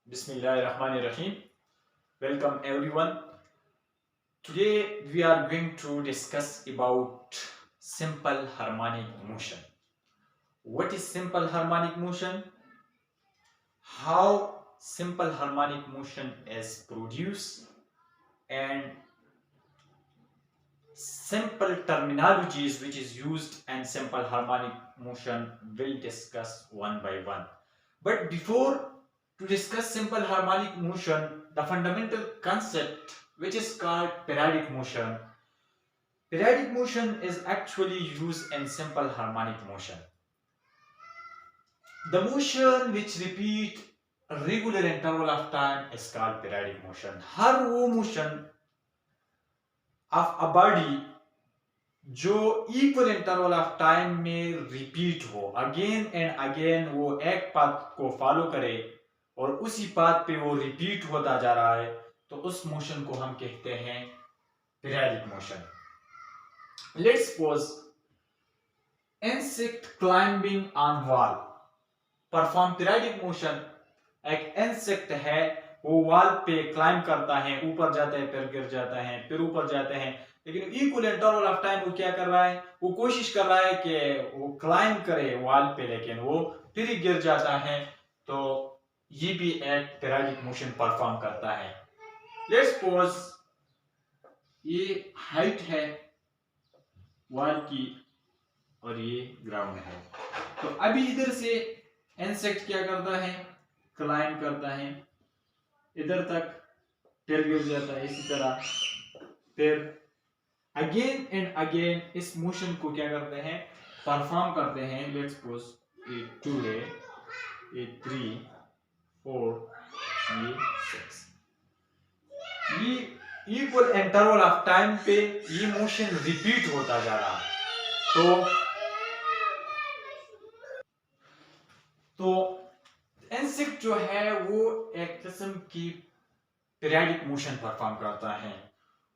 Bismillahirrahmanirrahim. Welcome everyone. Today we are going to discuss about simple harmonic motion. What is simple harmonic motion? How simple harmonic motion is produced and simple terminologies which is used in simple harmonic motion will discuss one by one. But before to discuss simple harmonic motion, the fundamental concept which is called periodic motion. Periodic motion is actually used in simple harmonic motion. The motion which repeat a regular interval of time is called periodic motion. हर वो motion of a body जो equal interval of time में repeat हो, again and again वो एक path को follow करे और उसी पाथ पे वो रिपीट होता जा रहा है, तो उस मोशन को हम कहते हैं periodic motion. Let's suppose insect climbing on wall perform periodic motion. एक इंसेक्ट है, वो वॉल पे क्लाइंब करता है, ऊपर जाता है, फिर गिर जाता है, फिर ऊपर जाते हैं, लेकिन इक्वल इंटरवल ऑफ टाइम वो क्या कर रहा है, वो कोशिश कर रहा है कि वो क्लाइंब करे वॉल पे, लेकिन वो फिर ही गिर जाता है. तो ये भी एक पीरियडिक मोशन परफॉर्म करता है. लेट्स सपोज ये हाइट है वॉल की और ये ग्राउंड है. तो अभी इधर से इंसेक्ट क्या करता है, क्लाइंब करता है इधर तक, फिर गिर जाता है इसी तरह, फिर अगेन एंड अगेन इस मोशन को क्या करते हैं, परफॉर्म करते हैं. लेट्स सपोज ये 2 है, ये 3, 4, ये 6. ये इक्वल इंटरवल ऑफ टाइम पे ये मोशन रिपीट होता जा रहा है. तो इंसेक्ट जो है वो एक किस्म की पीरियडिक मोशन परफॉर्म करता है.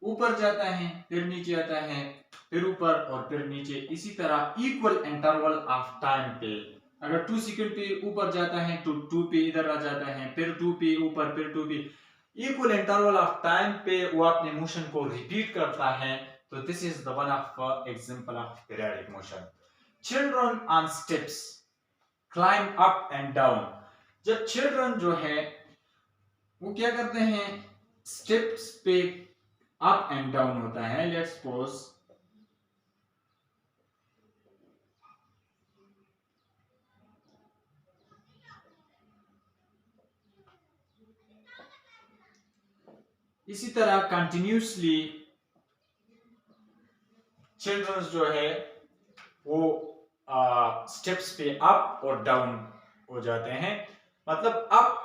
ऊपर जाता है, फिर नीचे आता है, फिर ऊपर और फिर नीचे, इसी तरह इक्वल इंटरवल ऑफ टाइम पे. अगर 2 सेकंड पे ऊपर जाता है तो 2 पे इधर आ जाता है, फिर 2 पे ऊपर, फिर 2 पे, इक्वल इंटरवल ऑफ टाइम पे वो अपने मोशन को रिपीट करता है. तो this is the one of example of periodic motion. Children on steps climb up and down. जब चिल्ड्रन जो है वो क्या करते हैं, स्टेप्स पे अप एंड डाउन होता है. लेट्स सपोज इसी तरह कंटिन्यूसली चिल्ड्रंस जो है वो स्टेप्स पे अप और डाउन हो जाते हैं. मतलब अप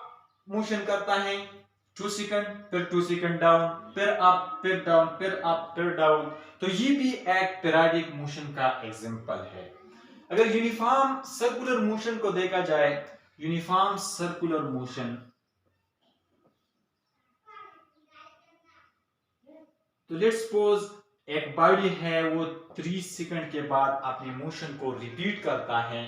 मोशन करता है 2 सेकंड, फिर 2 सेकंड डाउन, फिर अप, फिर डाउन, फिर अप, फिर डाउन. तो ये भी एक पीरियडिक मोशन का एग्जांपल है. अगर यूनिफॉर्म सर्कुलर मोशन को देखा जाए, यूनिफॉर्म सर्कुलर मोशन, तो लेट्स सपोज एक बॉडी है, वो 3 सेकंड के बाद अपने मोशन को रिपीट करता है.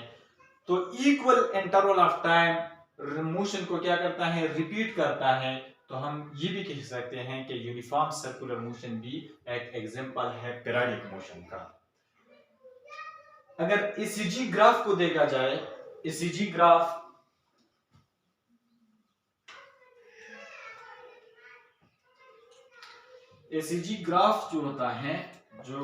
तो equal interval of time motion को क्या करता है, रिपीट करता है. तो हम ये भी कह सकते हैं कि यूनिफॉर्म सर्कुलर मोशन भी एक एग्जांपल है पीरियडिक मोशन का. अगर ईसीजी ग्राफ को देखा जाए, ईसीजी ग्राफ ईसीजी ग्राफ जो होता है, जो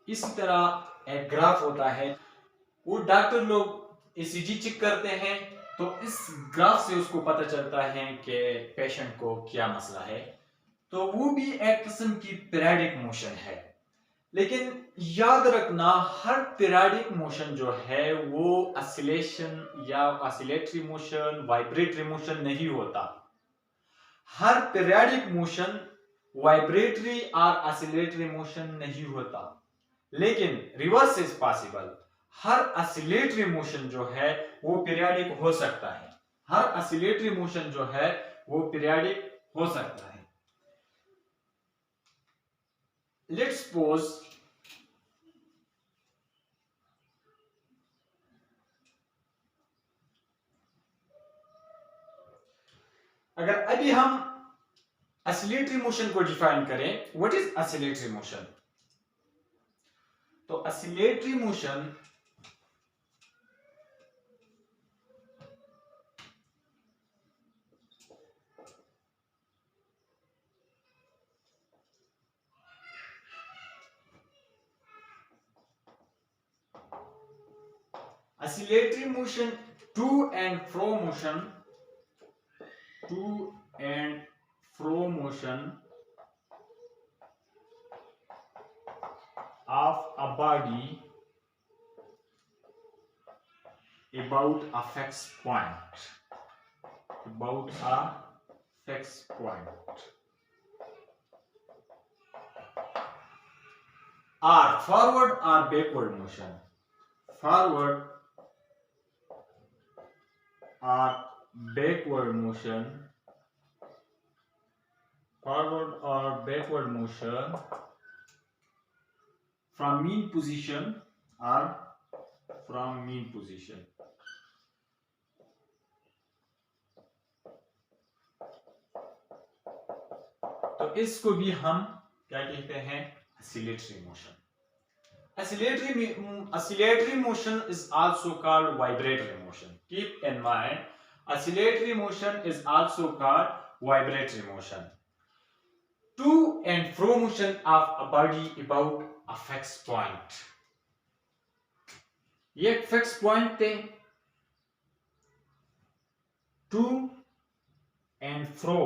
इसी तरह एक ग्राफ होता है, वो डॉक्टर लोग ईसीजी चेक करते हैं, तो इस ग्राफ से उसको पता चलता है कि पेशेंट को क्या मसला है. तो वो भी एक किस्म की पीरियडिक मोशन है. लेकिन याद रखना, हर पीरियडिक मोशन जो है वो ऑसिलेशन या ऑसिलेटरी मोशन, वाइब्रेटरी मोशन नहीं होता. हर पीरियडिक मोशन वाइब्रेटरी और ऑसिलेटरी मोशन नहीं होता, लेकिन reverse is possible. Her oscillatory motion जो है वो पीरियडिक हो सकता है. हर ऑसिलेटरी मोशन जो है वो पीरियडिक हो सकता है. लेट्स सपोज अभी हम ऑसिलेटरी मोशन को डिफाइन करें. What is oscillatory motion? तो oscillatory motion oscillatory motion, to and fro motion of a body about a fixed point, or forward or backward motion, forward or backward motion from mean position or from mean position. तो इसको भी हम क्या कहते हैं? oscillatory motion. Oscillatory motion is also called vibratory motion. Keep in mind, oscillatory motion is also called vibratory motion. To and fro motion of a body about a fixed point. ये एक fixed point थे. To and fro.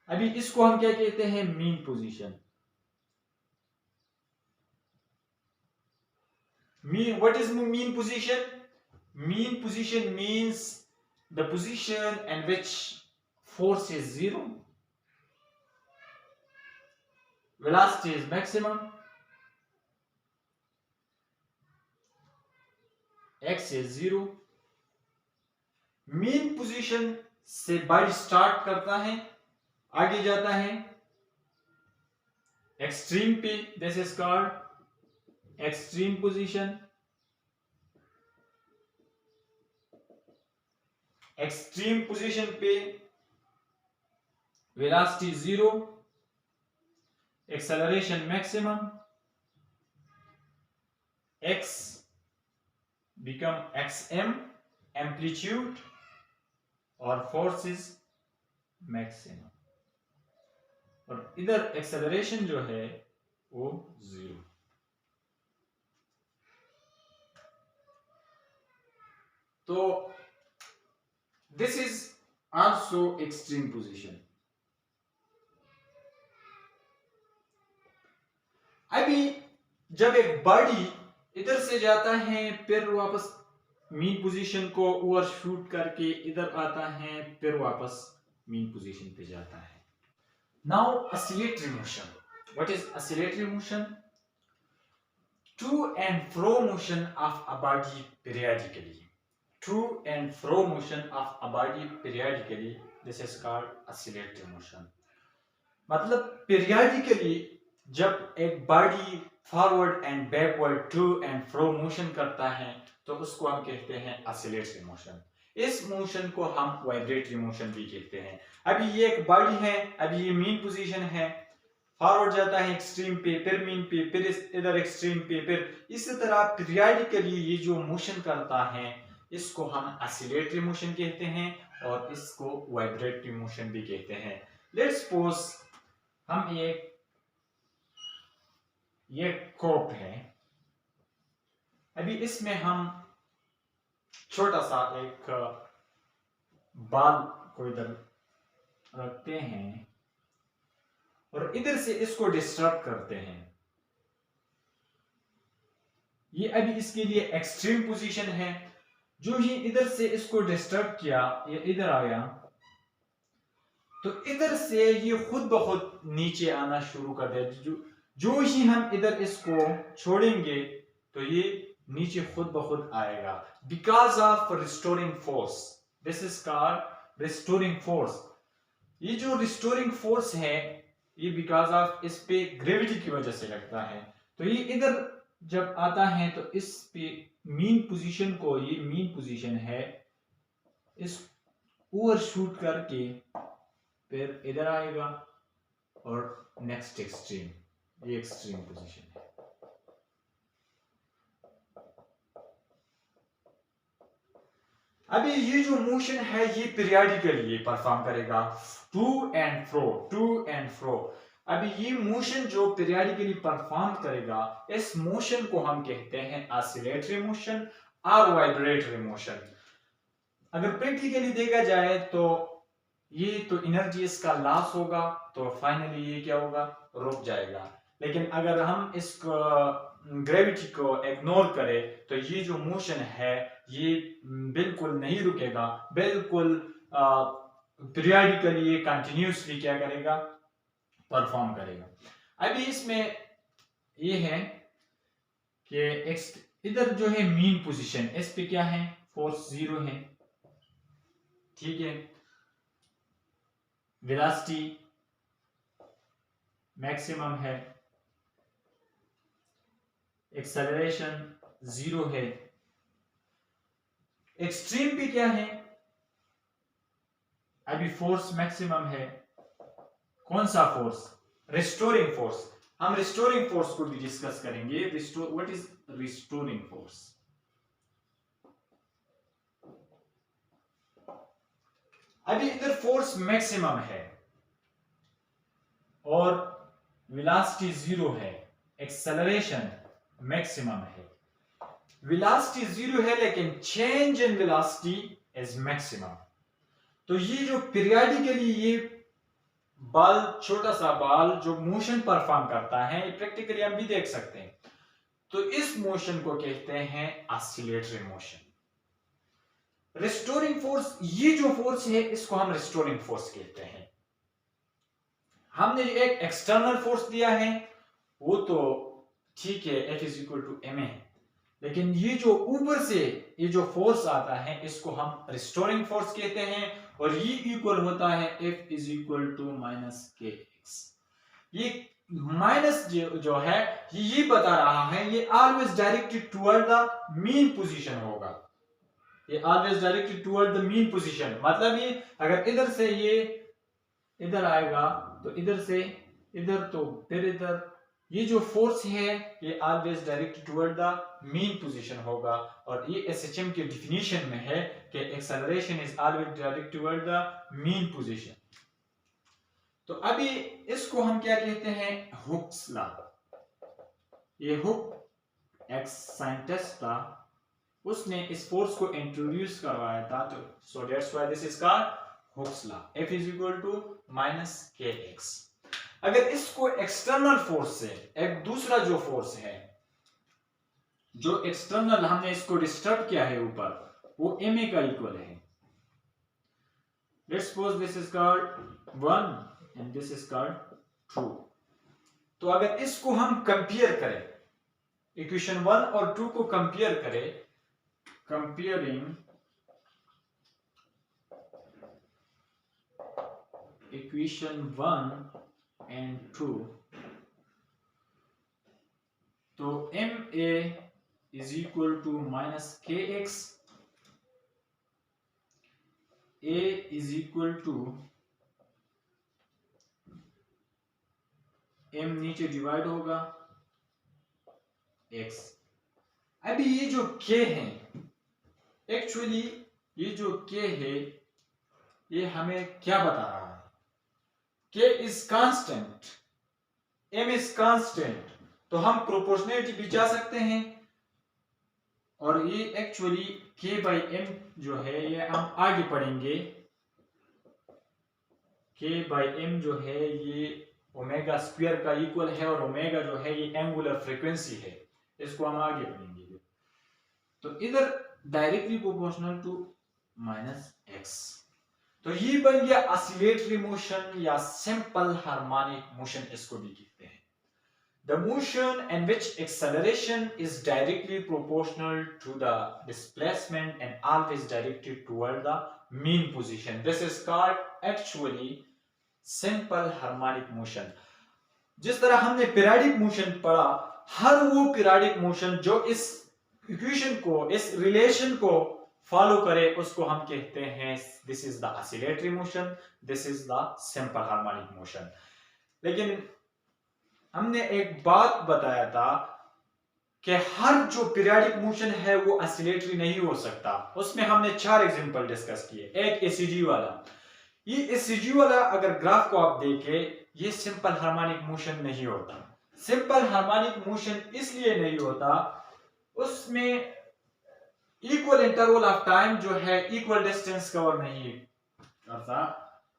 अभी इसको हम क्या कहते हैं? mean position. What is mean position? Mean position means the position in which force is zero, velocity is maximum, x is zero. mean position से बॉडी स्टार्ट करता है, आगे जाता है एक्सट्रीम पे. This is called extreme position. Extreme position पे velocity zero, acceleration maximum, x become xm, amplitude, और force is maximum. और इधर एक्सेलरेशन जो है वो जीरो. तो this is also extreme position. अभी जब एक बॉडी इधर से जाता है फिर वापस मीन पोजीशन को ओवर शूट करके इधर आता है, फिर वापस मीन पोजीशन पे जाता है. Now oscillatory motion. What is oscillatory motion? To and fro motion of a body periodically. To and fro motion of a body periodically. This is called oscillatory motion. मतलब periodically जब एक body forward and backward to and fro motion करता है तो उसको हम कहते हैं oscillatory motion. इस मोशन को हम वाइब्रेटरी मोशन भी कहते हैं. अभी ये एक बॉडी है, अभी ये मीन पोजीशन है, फॉरवर्ड जाता है एक्सट्रीम पे, फिर मीन पे, फिर इधर एक्सट्रीम पे, फिर इसी तरह पीरियडिकली ये जो मोशन करता है इसको हम oscillatory मोशन कहते हैं और इसको वाइब्रेटरी मोशन भी कहते हैं. लेट्स सपोज हम ये कोट है, अभी इसमें हम छोटा सा एक बाल को इधर रखते हैं और इधर से इसको डिस्टर्ब करते हैं. ये अभी इसके लिए एक्सट्रीम पोजीशन है. जो ही इधर से इसको डिस्टर्ब किया, ये इधर आया तो इधर से ये खुद ब खुद नीचे आना शुरू कर दे. जो ही हम इधर इसको छोड़ेंगे तो ये नीचे खुद ब खुद आएगा. Because of restoring force. This is called restoring force. ये जो रिस्टोरिंग फोर्स है ये बिकॉज ऑफ इस पे ग्रेविटी की वजह से लगता है. तो ये इधर जब आता है तो इस पे मीन पोजीशन को, ये मीन पोजीशन है, इस ओवर शूट करके फिर इधर आएगा और नेक्स्ट एक्सट्रीम, ये एक्सट्रीम पोजीशन है। अभी ये जो मोशन है ये पीरियडिकली ये परफॉर्म करेगा, to and fro, to and fro. अभी ये मोशन जो पीरियडिकली परफॉर्म करेगा, इस मोशन को हम कहते हैं ऑसिलेटरी मोशन और वाइब्रेटरी मोशन। अगर प्रैक्टिकली देखा जाए तो ये तो एनर्जी इसका लॉस होगा, तो फाइनली ये क्या होगा, रुक जाएगा। लेकिन अगर हम इसको ग्रेविटी को इग्नोर करें तो ये जो मोशन है ये बिल्कुल नहीं रुकेगा, बिल्कुल पीरियडिकली ये कंटिन्यूसली क्या करेगा, परफॉर्म करेगा। अभी इसमें ये है कि इधर जो है मीन पोजीशन, इस पे क्या है, फोर्स 0 है, ठीक है। वेलोसिटी मैक्सिमम है, एक्सेलरेशन 0 है। एक्सट्रीम पे क्या है, अभी फोर्स मैक्सिमम है। कौन सा फोर्स, रिस्टोरिंग फोर्स। हम रिस्टोरिंग फोर्स को भी डिस्कस करेंगे। What is restoring force. अभी इधर फोर्स मैक्सिमम है और वेलोसिटी 0 है, एक्सेलरेशन मैक्सिमम है। वेलोसिटी 0 है लेकिन change in velocity is maximum. तो ये जो पीरियडिकली ये बॉल, छोटा सा बॉल जो मोशन परफॉर्म करता है, प्रैक्टिकली हम भी देख सकते हैं, तो इस मोशन को कहते हैं ऑसिलेटरी मोशन। रिस्टोरिंग फोर्स, ये जो फोर्स है इसको हम रिस्टोरिंग फोर्स कहते हैं। हमने एक एक्सटर्नल फोर्स दिया है वो तो ठीक है, F is equal to ma, लेकिन ये जो ऊपर से ये जो फोर्स आता है इसको हम रिस्टोरिंग फोर्स कहते हैं और ये इक्वल होता है F is equal to minus kx। ये माइनस जो है ये बता रहा है ये always directed toward the mean position होगा, ये always directed toward the mean position. मतलब ये अगर इधर से ये इधर आएगा तो इधर से इधर तो फिर इधर, ये जो फोर्स है ये always directed toward the mean position होगा। और ये एसएचएम के डिफिनीशन में है कि acceleration is always directed toward the mean position. तो अभी इसको हम क्या कहते हैं, हुक्स लॉ। ये हुक एक्स साइंटिस्ट था, उसने इस फोर्स को इंट्रोड्यूस करवाया था, तो so that's why this is called Hooke's law. F is equal to minus kx। अगर इसको एक्सटर्नल फोर्स से एक दूसरा जो फोर्स है, जो एक्सटर्नल हमने इसको डिस्टर्ब किया है ऊपर, वो ma का इक्वल है। Let's suppose this is called 1 and this is called 2। तो अगर इसको हम कंपेयर करें, इक्वेशन 1 और 2 को कंपेयर करें, कंपेयरिंग इक्वेशन 1 एंड 2, तो ma is equal to minus kx, a is equal to m नीचे डिवाइड होगा x। अभी ये जो k है, एक्चुअली ये जो k है ये हमें क्या बता रहा है, k is constant, m is constant, तो हम प्रोपोर्शनलिटी भी जा सकते हैं और ये एक्चुअली k बाई m जो है ये हम आगे पढ़ेंगे। k बाई m जो है ये ओमेगा स्क्वायर का इक्वल है और ओमेगा जो है ये एंगुलर फ्रीक्वेंसी है, इसको हम आगे पढ़ेंगे। तो इधर directly proportional to minus x, तो ये बन गया ऑसिलेटरी मोशन या सिंपल हार्मोनिक मोशन इसको भी कहते हैं। The motion in which acceleration is directly proportional to the displacement and always directed toward the mean position. This is called actually simple harmonic motion. जिस तरह हमने पीरियडिक मोशन पढ़ा, हर वो पीरियडिक मोशन जो इस इक्वेशन को, इस रिलेशन को फॉलो करे उसको हम कहते हैं this is the oscillatory motion, this is the simple harmonic motion. लेकिन हमने एक बात बताया था कि हर जो पीरियोडिक मोशन है वो ऑसिलेटरी नहीं हो सकता। उसमें हमने 4 एग्जांपल डिस्कस किए। एक एसीजी वाला, ये एसीजी वाला अगर ग्राफ को आप देखें, ये सिंपल हार्मोनिक मोशन नहीं होता। सिंपल हार्मोनिक मोशन इसलिए नहीं होता, उसमें इक्वल इंटरवल ऑफ टाइम जो है इक्वल डिस्टेंस कवर नहीं करता।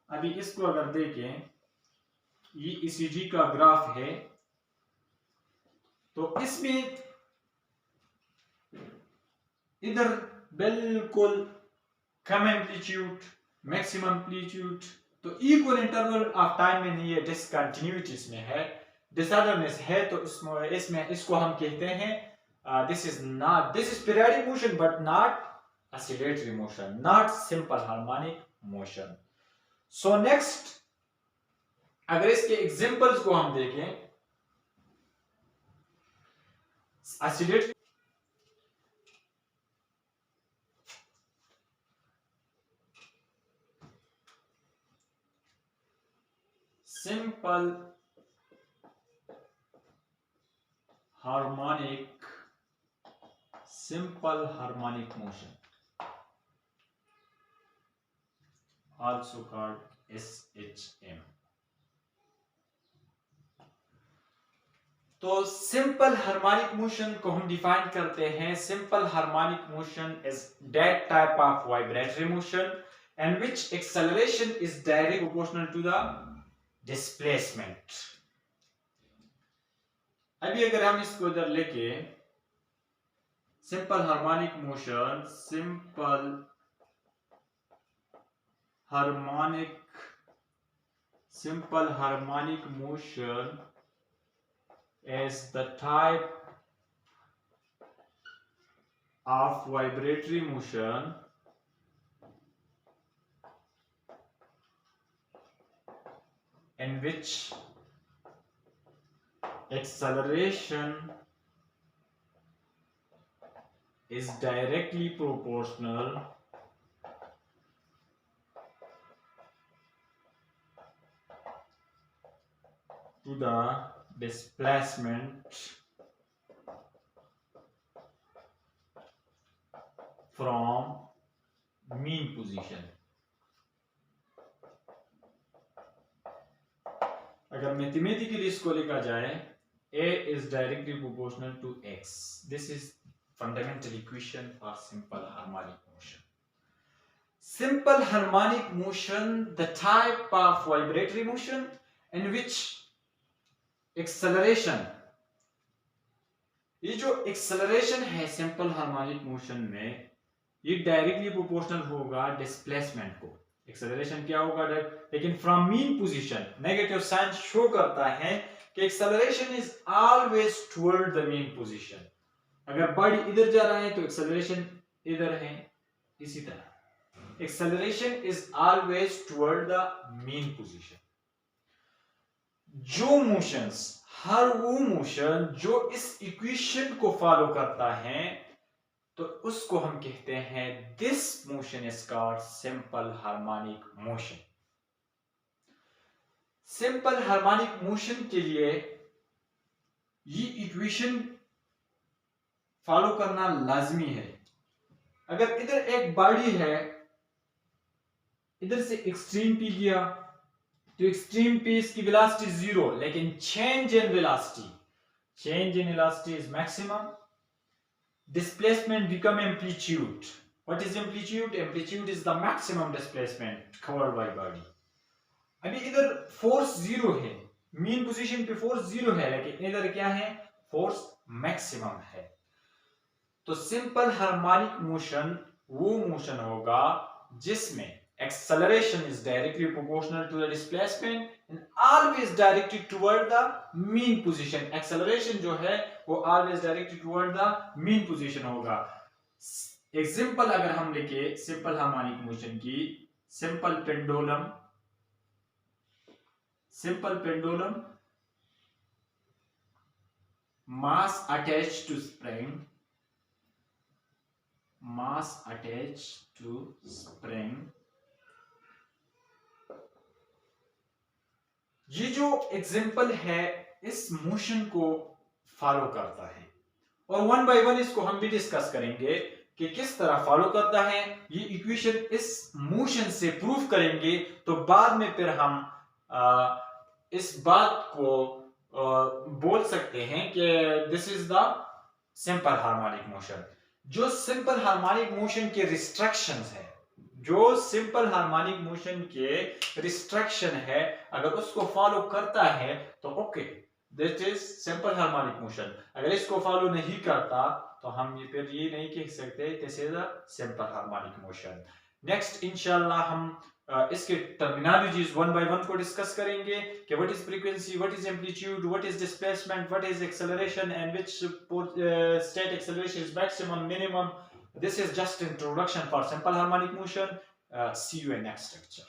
अभी इसको अगर देखें, ये ईसीजी का ग्राफ है, तो इसमें इधर बिल्कुल कम एम्पलीट्यूड, मैक्सिमम एम्पलीट्यूड, तो इक्वल इंटरवल ऑफ टाइम में नहीं है, डिसकंटिन्यूटीज में है, डिसऑर्डरनेस है। तो इसमें इसको हम कहते हैं this is periodic motion but not oscillatory motion, not simple harmonic motion. So next, अगर इसके एग्जांपल्स को हम देखें, oscillatory simple harmonic motion, also called SHM। तो सिंपल हार्मोनिक मोशन को हम डिफाइन करते हैं, simple harmonic motion is that type of vibratory motion in which acceleration is directly proportional to the displacement। अभी अगर हम इसको इधर लेके simple harmonic motion, simple harmonic motion as the type of vibratory motion in which acceleration is directly proportional to the displacement from mean position। अगर mathematically इसको लिखा जाए, A is directly proportional to X। This is fundamental equation for simple harmonic motion। Simple harmonic motion, the type of vibratory motion in which acceleration, ये जो acceleration है simple harmonic motion में, ये directly proportional होगा displacement को। Acceleration क्या होगा, लेकिन from mean position, negative sign show करता है कि acceleration is always toward the mean position. अगर बॉडी इधर जा रहा है तो एक्सेलरेशन इधर है। इसी तरह acceleration is always toward the mean position. जो मोशंस, हर वो मोशन जो इस इक्वेशन को फॉलो करता है, तो उसको हम कहते हैं this motion is called simple harmonic motion. Simple harmonic motion के लिए ये इक्वेशन फॉलो करना लाजमी है। अगर इधर एक बॉडी है, इधर से एक्सट्रीम पी गया, तो एक्सट्रीम पी इसकी वेलोसिटी जीरो, लेकिन change in velocity is maximum, displacement become amplitude। What is amplitude? Amplitude is the maximum displacement covered by body। अभी इधर फोर्स जीरो है, मीन पोजीशन पे फोर्स जीरो है, लेकिन इधर क्या है, फोर्स मैक्सिमम है। तो सिंपल हार्मोनिक मोशन वो मोशन होगा जिसमें acceleration is directly proportional to the displacement and always directed toward the mean position। acceleration जो है वो always directed toward the mean position होगा। एग्जांपल अगर हम लेके सिंपल हार्मोनिक मोशन की, simple pendulum mass attached to spring, mass attached to spring, ये जो एग्जाम्पल है इस मोशन को फॉलो करता है और वन बाय वन इसको हम भी डिस्कस करेंगे कि किस तरह फॉलो करता है। ये इक्वेशन इस मोशन से प्रूव करेंगे तो बाद में फिर हम इस बात को बोल सकते हैं कि this is the simple harmonic motion. जो सिंपल हार्मोनिक मोशन के रिस्ट्रिक्शंस है, जो सिंपल हार्मोनिक मोशन के रिस्ट्रिक्शन है, अगर उसको फॉलो करता है तो okay, this is simple harmonic motion. अगर इसको फॉलो नहीं करता तो हम ये फिर ये नहीं कह सकते this is a simple harmonic motion. Next इंशाल्लाह हम इसके टर्मिनोलॉजीज वन बाय वन को डिस्कस करेंगे कि what is frequency, what is amplitude, what is displacement, what is acceleration and which state acceleration is maximum, minimum. This is just introduction for simple harmonic motion. See you in next lecture.